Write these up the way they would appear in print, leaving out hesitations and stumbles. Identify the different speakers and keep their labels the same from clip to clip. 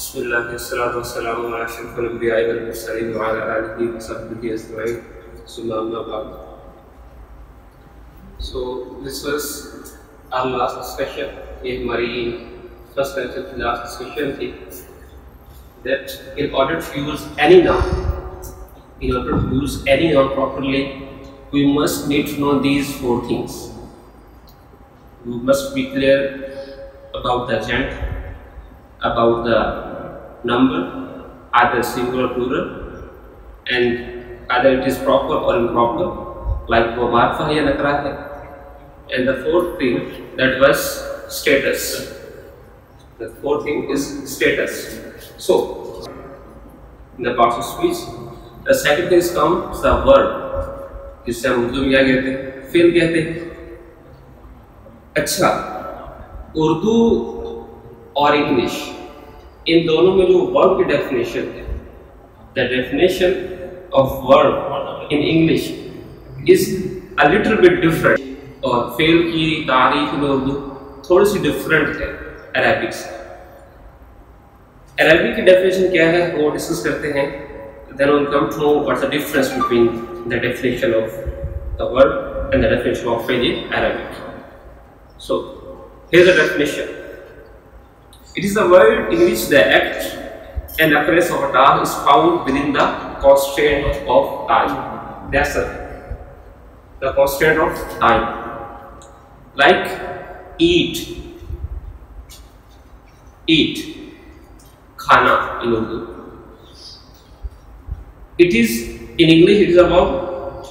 Speaker 1: बिस्मिल्लाहिर्रहमानिर्रहीम अला अशरफिल अंबिया'i वल मुरसलीन व अला आलिहि व सहबिहि अजमईन सुम्मा अम्मा बाद। So this was our last discussion. ये हमारी फर्स्ट लेक्चर की लास्ट डिस्कशन थी that in order to use any noun properly, we must need to know these four things. We must be clear about the gender, about the number, either singular or plural, and either it is proper or improper, like वो मार्फा या नकरा है. And the fourth thing, that was status. The fourth thing is status. So in the parts of speech, the second thing comes the verb, जिससे हम उर्दू में क्या कहते हैं, fail कहते हैं. अच्छा, उर्दू और इंग्लिश इन दोनों में जो वर्ब की डेफिनेशन है, the definition of verb in English is a little bit different, और फेल की तारीफ में उर्दू थोड़ी सी डिफरेंट है अरबिक से. अरबिक की डेफिनेशन क्या है वो डिस्कस करते हैं. Then we come to know what's the difference between the definition of the verb and the definition of फेल in Arabic. So here the definition. It is a word in which the act and occurrence of a task is found within the constraint of time. That's the constraint of time. Like eat, khana in Urdu. It is in English. It is about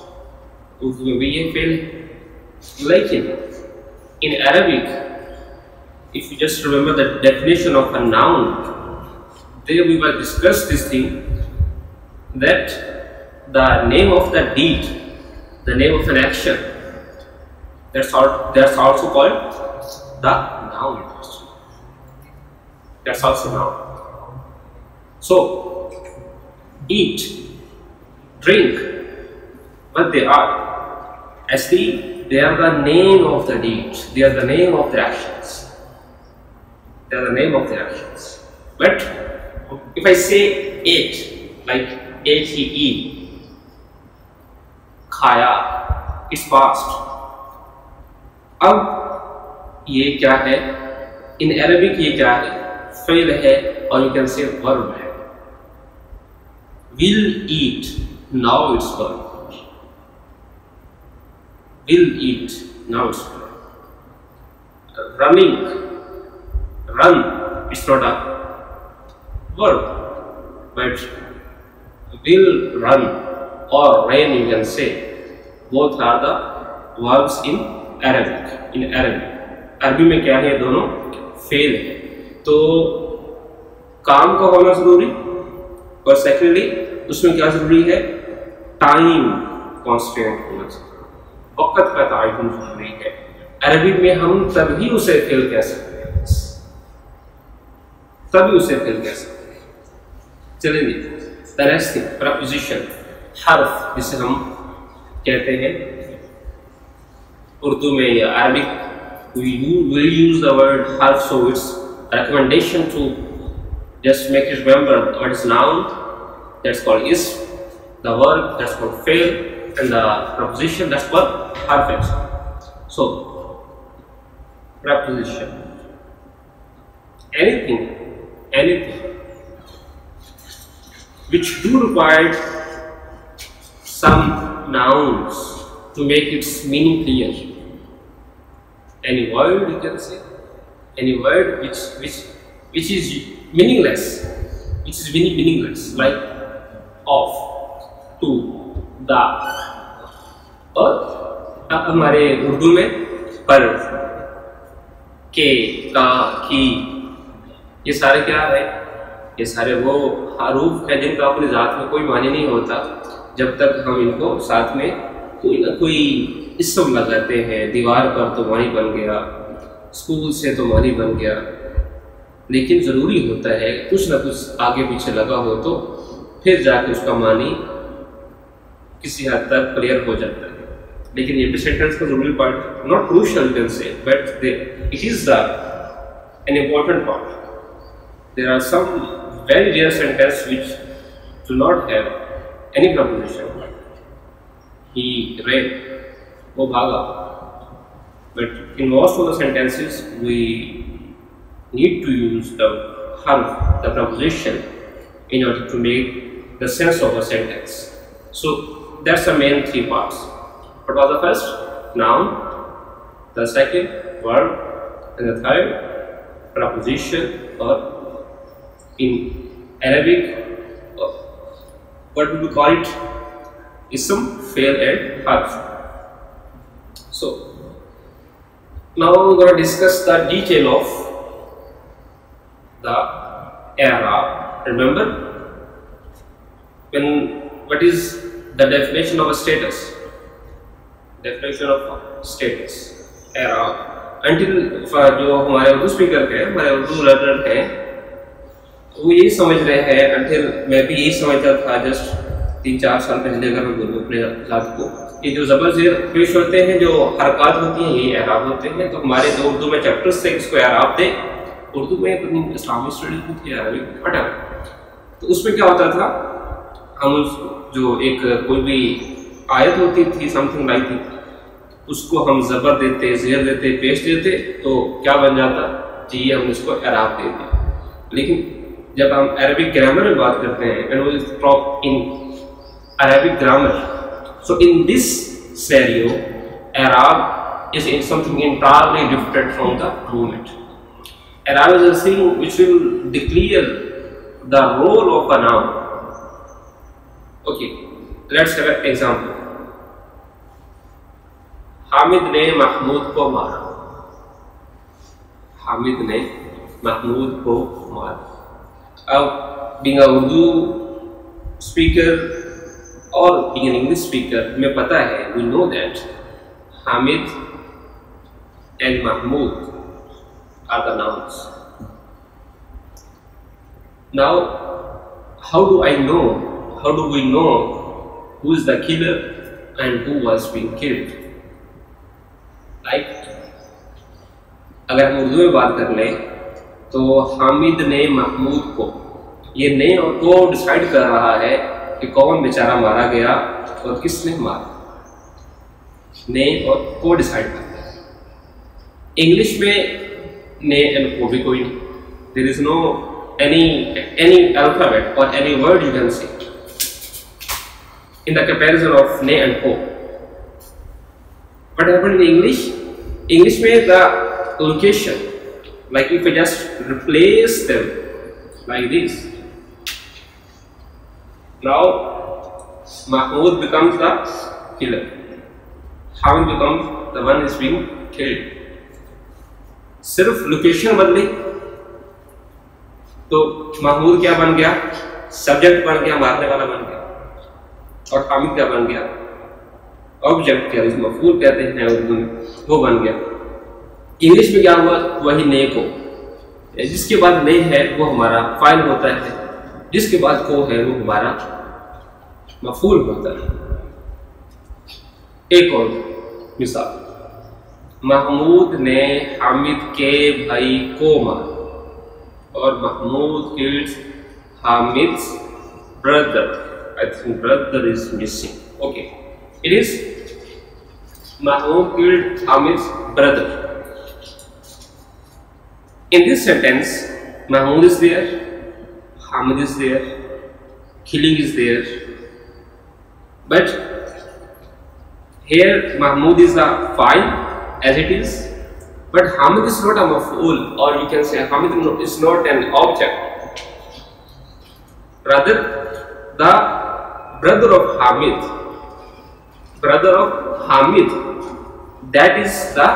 Speaker 1: Urdu में ये fail. लेकिन in Arabic, if you just remember the definition of a noun, there we will discuss this thing, that the name of the deed, the name of an action, that's also called the noun. That's also noun. So eat, drink, what they are, actually they are the name of the deed, they are the name of the actions. They are the name of the actions. But if I say ate, like A-T-E, खाया, it's past. अब ये क्या है? In Arabic ये क्या है? Fail है, और you can say verb है. Will eat, now it's verb. Will eat, now it's verb. Running, run, it's not a verb, but will run or rain, you can say, both are the verbs in Arabic. In Arabic, अरबी में क्या है? दोनों fail है. तो काम का होना जरूरी, और सेकेंडली उसमें क्या जरूरी है? टाइम कॉन्स्टेंट होना चाहिए, वक्त का तायुन जरूरी है. अरबी में हम तभी उसे फेल कह सकते हैं, तभी उसे फेल कह सकते हैं. चलिए the next thing, preposition, हर्फ, जिसे हम कहते हैं उर्दू में या Arabic, we will use the word harf, so it's a recommendation to just make it remember what is noun, that's called is, the verb that's called fail, and the preposition that's called harf. So preposition, anything which do require some nouns to make its meaning clear. Any word, you can say, any word which is meaningless, like of, to, the. और अब हमारे उर्दू में पर, के, का, की, ये सारे क्या है? ये सारे वो हरूफ है जिनका अपनी ज़ात में कोई मानी नहीं होता जब तक हम इनको साथ में कोई ना कोई इस्म लगाते हैं. दीवार पर तो मानी बन गया, स्कूल से तो मानी बन गया, लेकिन ज़रूरी होता है कुछ ना कुछ आगे पीछे लगा हो तो फिर जाके उसका मानी किसी हद तक क्लियर हो जाता है. लेकिन ये सेंटेंस का जरूरी part, not crucial can say, but it is the an important part. There are some very rare sentence which do not have any preposition. He ran, वो भागा. But in most of the sentences we need to use the harf, the preposition, in order to make the sense of a sentence. So that's the main three parts. What was the first? Noun, the second verb, and the third preposition, or in Arabic, what do we call it? Ism, fi'l, and harf. So now we're going to discuss the detail of the i'rab. Remember, what is the definition of a status? Definition of status, i'rab. Until जो हमारे Urdu speaker हैं, हमारे Urdu learner हैं, वो यही समझ रहे हैं, until मैं भी यही समझता था जस्ट 3-4 साल पहले अगर मैं बोलूँ अपने साथ को, कि जो ज़बर ज़ेर पेश होते हैं, जो हरकत होती हैं, यही i'राब होते हैं. तो हमारे जो उर्दू में चैप्टर्स थे इसको i'राब थे. उर्दू में अपनी इस्लामिक स्टडीज में थी, अरबिक पढ़ा. तो उसमें क्या होता था, हम जो एक कोई भी आयत होती थी, समथिंग लाइक थी, उसको हम ज़बर देते, ज़ेर देते, पेश देते, तो क्या बन जाता जी, ये हम इसको i'राब दे दिया. लेकिन जब हम अरबिक ग्रामर में बात करते हैं, and we talk in Arabic grammar, so in this scenario i'rab is in something entirely different from the movement. i'rab is a thing which will declare the role of a noun. Okay, let's have an example. Hamid ने महमूद को मारा. हामिद ने महमूद को मारा. अब being a Urdu speaker or being an English speaker, हमें पता है, we know that Hamid and Mahmoud are the nouns. Now, how do we know who is the killer and who was being killed? Like, अगर हम उर्दू में बात कर लें, तो हामिद ने महमूद को, ये ने और को डिसाइड कर रहा है कि कौन बेचारा मारा गया और किसने मारा. ने और को डिसाइड करता है. इंग्लिश में ने एंड को भी कोई नहीं. There is no any alphabet or any word you can say in the comparison of ne and ko. What happened in English में the location, like if I just replace them like this, now Mahmoud becomes the killer, Hamid becomes the one is being killed. सिर्फ location बदली तो महमूद क्या बन गया, subject बन गया, मारने वाला बन गया, और हामिद क्या बन गया, ऑब्जेक्ट, क्या जिसको मफूल कहते हैं उर्दू में, वो बन गया. इंग्लिश में क्या हुआ, वही ने को, जिसके बाद ने है वो हमारा फाइल होता है, जिसके बाद को है वो हमारा मफूल होता है. एक और मिसाल, महमूद ने हामिद के भाई को मारा, और Mahmoud killed Hamid's brother. I think brother is missing. Okay, it is Mahmoud killed Hamid's brother. In this sentence, Mahmoud is there, Hamid is there, killing is there, but here Mahmoud is a file as it is, but Hamid is not a maf'ul, or you can say Hamid is not an object. Rather, the brother of Hamid, that is the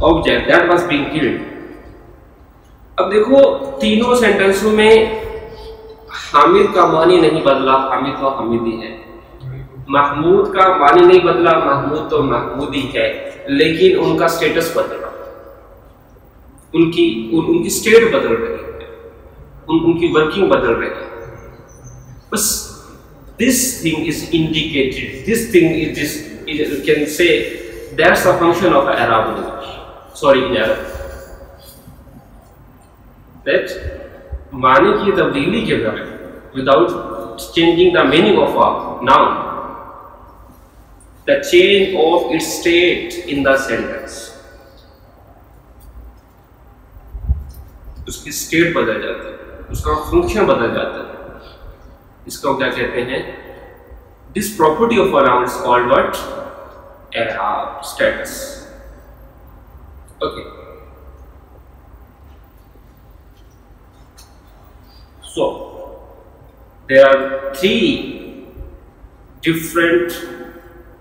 Speaker 1: object that was being killed. अब देखो तीनों सेंटेंसों में हामिद का मानी नहीं बदला, हामिद तो हामिदी है. महमूद का मानी नहीं बदला, महमूद तो महमूदी है, लेकिन उनका स्टेटस बदल रहा, उनकी स्टेट बदल रही है, उनकी वर्किंग बदल रही है. बस this thing is indicated, this thing is this, you can say that's a function of Arab language, sorry in Arab, that माने की तब्दीली के बगैर, without changing the meaning of a noun, the change of its state in the sentence, उसकी state बदल जाती है, उसका फंक्शन बदल जाता है, इसको क्या कहते हैं? This property of a noun is called what? I'rab status. Okay. So there are three different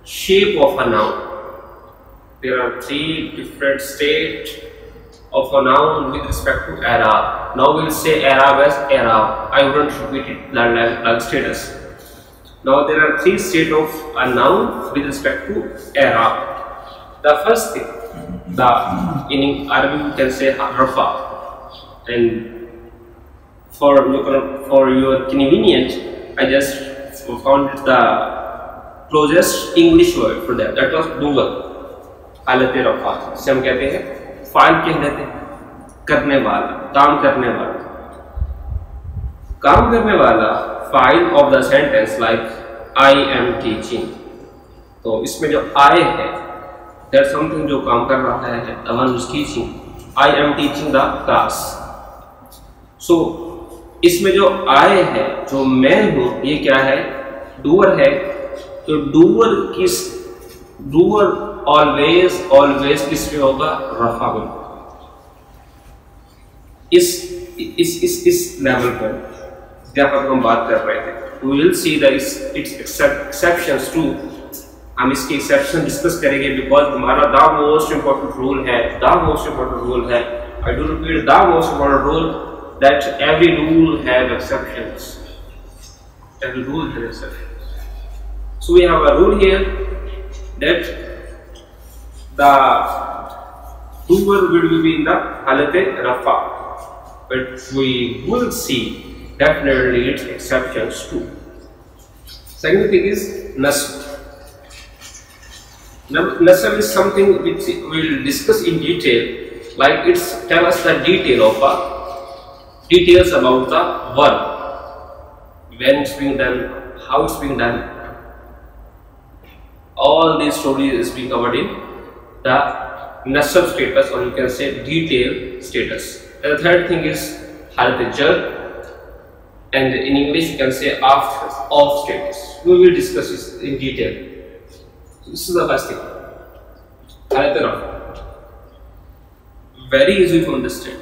Speaker 1: shape of a noun. There are three different state of a noun with respect to Arab. Now we will say Arab as Arab. I wouldn't repeat it like status. Now there are three state of a noun with respect to Arab. The first thing, in Arabic you can say Rafa, and for your convenience, I just found the closest English word for that. That was doer. हालत रफा जिसे हम कहते हैं file कह देते हैं, करने वाला, काम करने वाला, काम करने वाला file of the sentence like I am teaching. तो इसमें जो आई है, दैट समथिंग जो काम कर रहा है, the one who is teaching. I am teaching the class. So इसमें जो आई है, जो मैं हूं, ये क्या है? डूअर है. तो डूअर ऑलवेज किस में होगा? रफा में. इस लेवल पर जहाँ पर हम बात कर रहे थे, we will see that its exceptions too. हम इसके एक्सेप्शन डिस्कस करेंगे, बिकॉज हमारा द मोस्ट इम्पोर्टेंट रूल है, I do repeat, the most important rule, that every rule have exceptions. Every rule has exceptions. So we have a rule here that the doer will be in the halate rafa, but we will see definitely its exceptions too. Second thing is nasb. Nasb is something which we will discuss in detail, like it's tell us the details about the verb, when it's being done, how it's being done. All these stories is being covered in the nasab status, or you can say detail status. And the third thing is halat jar, and in English you can say off status. We will discuss this in detail. This is the first thing. Halat rafa, very easy to understand.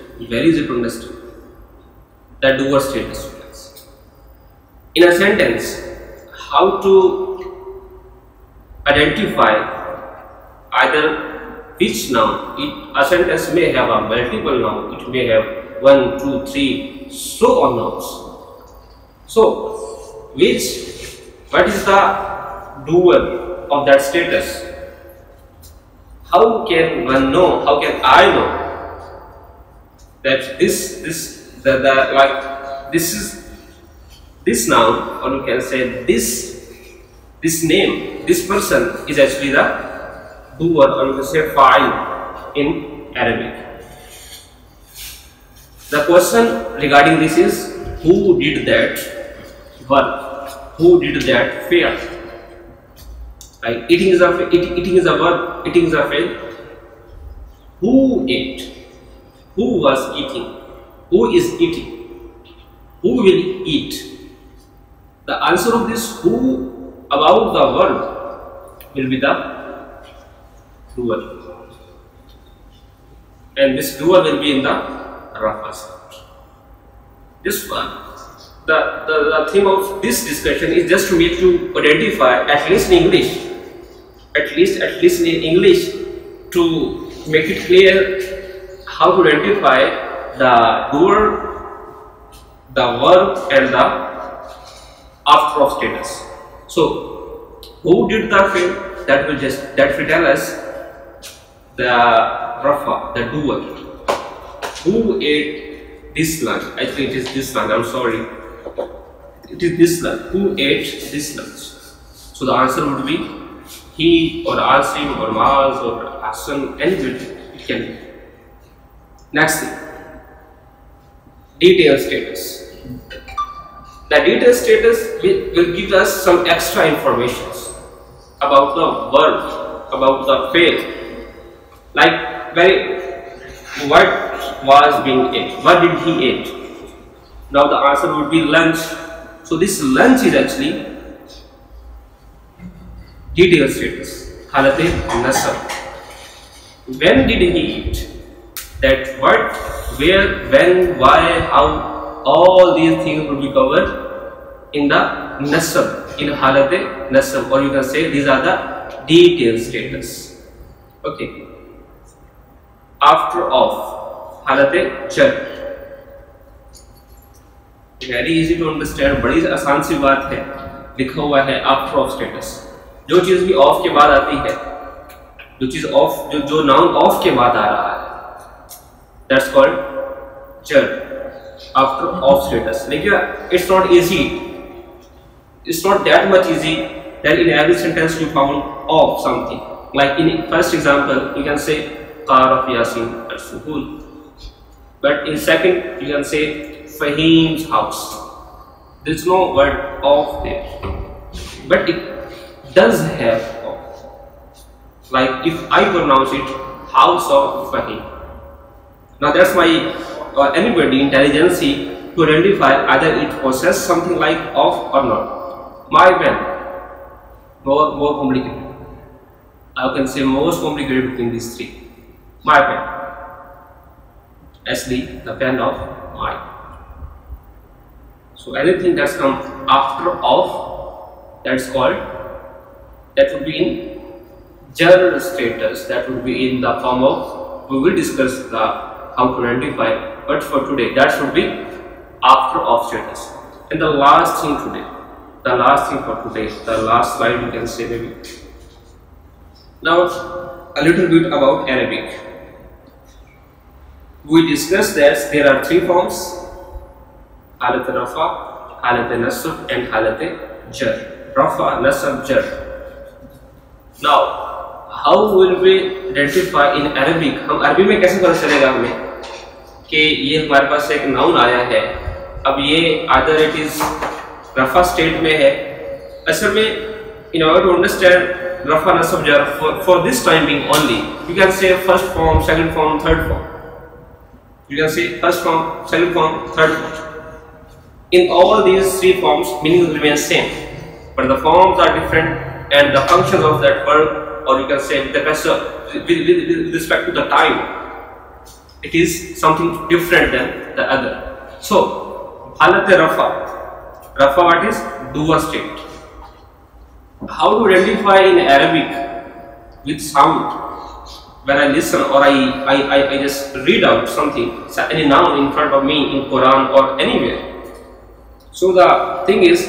Speaker 1: The doer status. In a sentence, how to identify either which noun. A sentence may have a multiple noun, it may have 1, 2, 3, so on nouns. So what is the doer of that status? How can one know, how can I know that this noun, or you can say this name, this person is actually the doer, or you can say fa'il in Arabic. The question regarding this is, who did that verb, who did that fail? Like eating is a verb, eating is a fail. Who ate? Who was eating? Who is eating? Who will eat? The answer of this who about the verb will be the doer, and this doer will be in the rafa state. This one, the theme of this discussion is just to make you identify, at least in English, to make it clear how to identify the doer, the verb, and the after of status. So who did the fail? That will tell us the rafa, the doer. Who ate this lunch? I think it is this lunch. I'm sorry. It is this lunch. Who ate this lunch? So the answer would be he, or Asim, or Maz, or Hassan, anybody. It can be. Next thing, detailed status. The detailed status will give us some extra informations about the world, about the faith, like what was being ate, what did he eat. Now the answer would be lunch. So this lunch is actually detailed status, halate nasab. When did he eat? That what, where, when, why, how, all these things will be covered in the nasab, in halate nasab, or you can say these are the detailed status. Okay. After of halate jar. Very easy to understand, बड़ी आसान सी बात है, लिखा हुआ है after of status. जो चीज भी ऑफ के बाद आती है, जो चीज ऑफ, जो नाउन ऑफ के बाद आ रहा है, दैट्स कॉल्ड जर, आफ्टर ऑफ स्टेटस। लेकिन it's not easy, it's not that much easy that in every sentence you found of something. Like in first example you can say car of Yasin at school, but in second you can say Fahim's house. There is no word of there, but it does have of. Like if I pronounce it house of Fahim. Now that's why anybody intelligence to identify either it possesses something like of or not. My pen, more complicated. I can say most complicated between these three. My pen, actually the pen of mine. So anything that's come after of, that's called, that would be in jar status, that would be in the form of, we will discuss the how to identify, but for today that should be after of status. And the last thing today, the last thing for today, the last slide you can say maybe. Now a little bit about Arabic. We discussed that there are three forms: हालत रफा, हालत नस्ब and हालत jar. Rafa, nasab, jar. Now how will we identify in Arabic? हम अरबी में कैसे पता चलेगा हमें कि ये हमारे पास एक नाउन आया है, अब ये either it is रफा स्टेट में है। असल में in order to understand रफा नस्ब jar for this time being only, you can say first form, second form, third form. You can say first form, second form, third form. In all these three forms, meaning remains same, but the forms are different, and the functions of that verb, or you can say with respect to the time, it is something different than the other. So, halat rafa, rafa what is? Dua state. How to identify in Arabic with sound? When I listen or I just read out something, any noun in front of me in Quran or anywhere. So the thing is,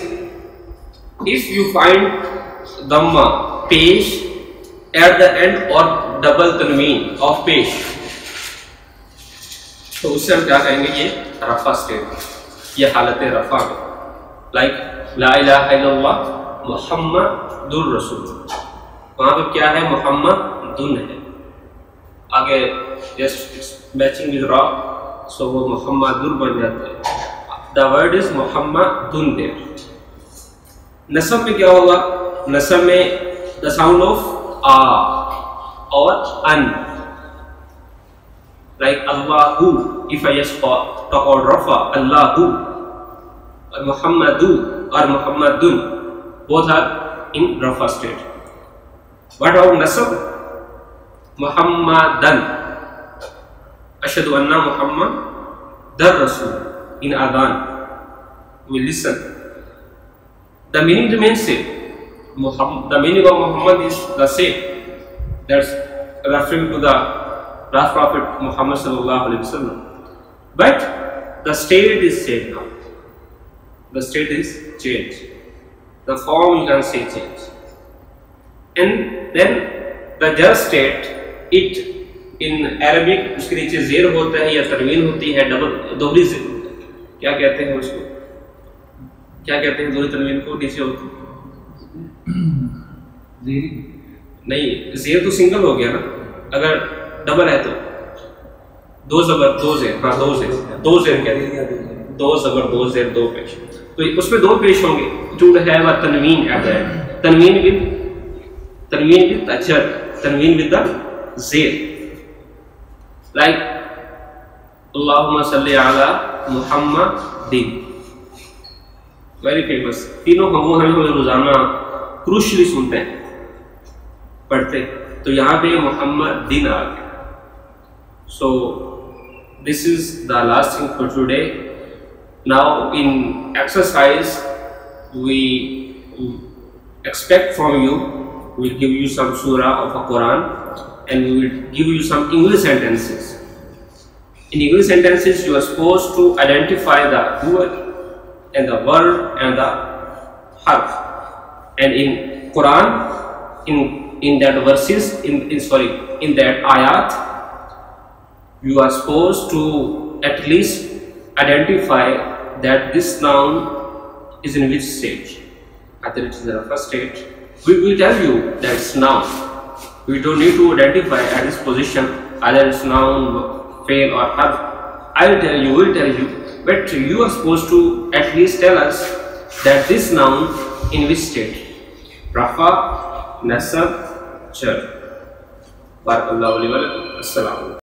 Speaker 1: if you find dhamma, pesh at the end or double tanween of pesh, तो उससे हम क्या कहेंगे? ये रफा state, ये हालत रफा में, like ला इलाहा इल्लल्लाह मुहम्मदुर रसूल, वहाँ पे क्या है? मुहम्मदुन है, आगे जस्ट मैचिंग विद रा, सो वो मुहम्मदुर बन जाता है। The word is Muhammadun there. नसब में क्या होगा? नसब में the sound of a or an, like Allahu. If I just talk about Rafa, Allahu, or Muhammadu or Muhammadun, both are in Rafa state. What about nasab? Muhammadan. Ashhadu anna Muhammadan Rasul. In adhan, we listen. The meaning remains same. The meaning of Muhammad is the same. That's referring to the last prophet Muhammad sallallahu alaihi wasallam. But the state is same now. The state is changed. The form you can say change. And then the jar state, it in Arabic उसके नीचे जेर होता है या तरवीन होती है, दोहरी जेर, क्या कहते हैं उसको? क्या कहते हैं दोहरी तनवीन को? नीचे होती नहीं, जेर तो सिंगल हो गया ना, अगर डबल है तो दो ज़बर दो ज़ेर, हाँ दो ज़ेर कहते हैं, दो ज़बर दो ज़ेर दो पेश, तो उसमें दो पेश होंगे। It would have a tanween at the end, tanween with अजर, तनवीन विद द ज़ेर, लाइक अल्लाहुम्मा सल्ली अला मुहम्मदिन, वेरी फेमस। तीनों हम रोजाना क्रूशली सुनते हैं, पढ़ते, तो यहाँ पे मुहम्मदिन आ गया। So this is the last thing for today. Now in exercise we expect from you, we'll give you some surah of a Quran and we will give you some English sentences. In English sentences you are supposed to identify the word and the verb and the harf, and in Quran in that verses in that ayat you are supposed to at least identify that this noun is in which stage. Either it is in the first stage, we will tell you that it's noun. We don't need to identify at this position either it's noun, fail or harf. I will tell you, but you are supposed to at least tell us that this noun in which state. Rafa, Nasab, Jar. Barakallahu li wa lakum. Assalamu alaikum.